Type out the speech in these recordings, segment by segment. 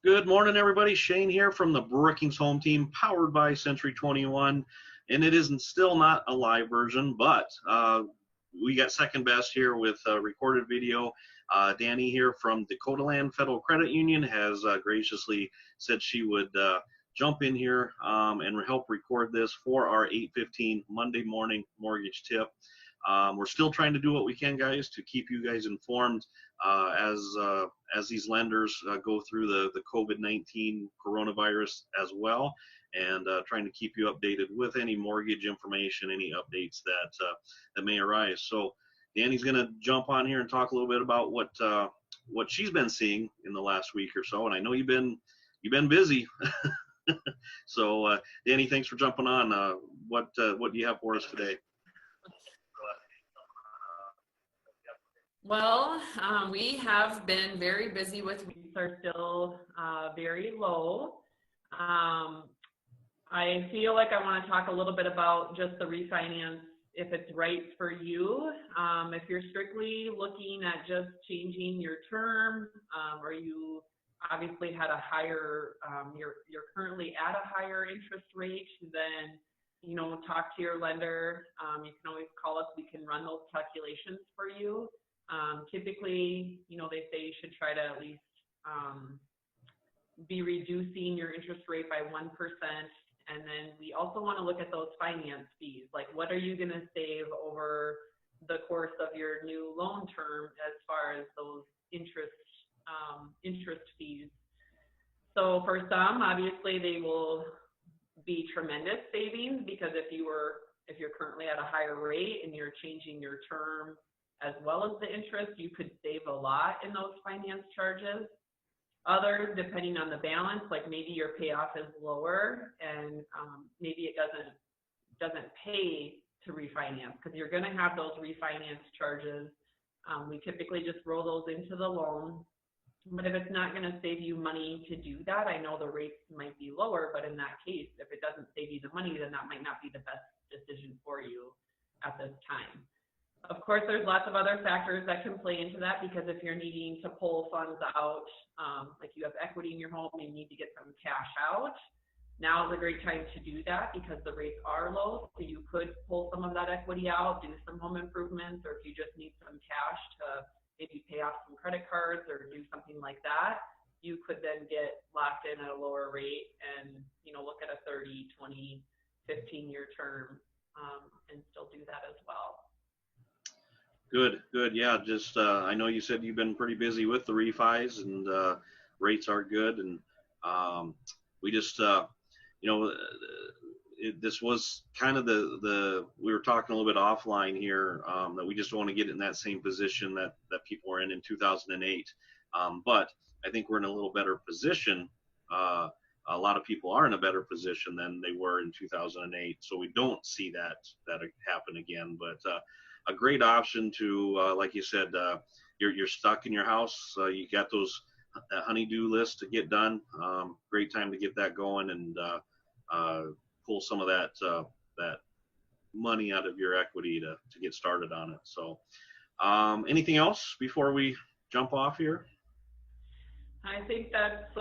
Good morning, everybody. Shane here from the Brookings home team, powered by Century 21. And it isn't still not a live version, but we got second best here with recorded video. Danny here from Dakotaland Federal Credit Union has graciously said she would jump in here and help record this for our 8:15 Monday morning mortgage tip. We're still trying to do what we can, guys, to keep you guys informed as these lenders go through the COVID-19 coronavirus as well, and trying to keep you updated with any mortgage information, any updates that may arise. So Danny's going to jump on here and talk a little bit about what she's been seeing in the last week or so, and I know you've been busy. So Danny, thanks for jumping on. What do you have for us today? Well, we have been very busy with rates are still very low. I feel like I want to talk a little bit about just the refinance, if it's right for you. If you're strictly looking at just changing your term, or you obviously had a higher, you're currently at a higher interest rate, then talk to your lender. You can always call us. We can run those calculations for you. Typically, they say you should try to at least be reducing your interest rate by 1%. And then we also want to look at those finance fees. Like, what are you going to save over the course of your new loan term as far as those interest fees? So for some, obviously, they will be tremendous savings, because if you're currently at a higher rate and you're changing your term as well as the interest, you could save a lot in those finance charges. Others, depending on the balance, like maybe your payoff is lower and maybe it doesn't pay to refinance, because you're going to have those refinance charges. We typically just roll those into the loan. But if it's not going to save you money to do that, I know the rates might be lower, but in that case, if it doesn't save you the money, then that might not be the best decision for you at this time. Of course, there's lots of other factors that can play into that, because if you're needing to pull funds out, like you have equity in your home and you need to get some cash out, now is a great time to do that because the rates are low. So you could pull some of that equity out, do some home improvements, or if you just need some cash to maybe pay off some credit cards or do something like that, you could then get locked in at a lower rate and look at a 30, 20, 15-year term and still do that as well. Good. Yeah, just I know you said you've been pretty busy with the refis, and rates are good, and we just this was kind of we were talking a little bit offline here, that we just want to get in that same position that people were in 2008, but I think we're in a little better position. A lot of people are in a better position than they were in 2008, so we don't see that happen again, but a great option to, like you said, you're stuck in your house. You got those honey-do lists to get done. Great time to get that going and pull some of that money out of your equity to get started on it. So anything else before we jump off here? I think that's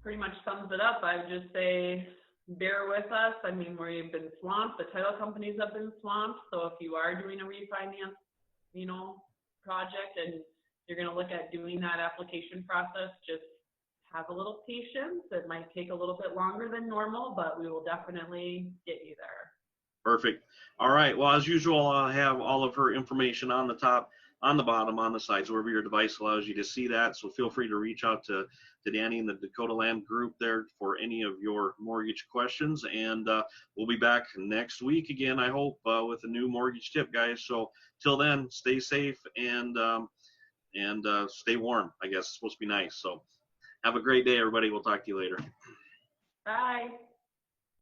pretty much sums it up. I would just say, bear with us. I mean, we've been swamped. The title companies have been swamped. So if you are doing a refinance, project, and you're going to look at doing that application process, just have a little patience. It might take a little bit longer than normal, but we will definitely get you there. Perfect. All right. Well, as usual, I'll have all of her information on the top, on the bottom, on the sides, wherever your device allows you to see that. So feel free to reach out to Danny in the Dakotaland group there for any of your mortgage questions. And we'll be back next week again, I hope, with a new mortgage tip, guys. So till then, stay safe and stay warm. I guess it's supposed to be nice. So have a great day, everybody. We'll talk to you later. Bye.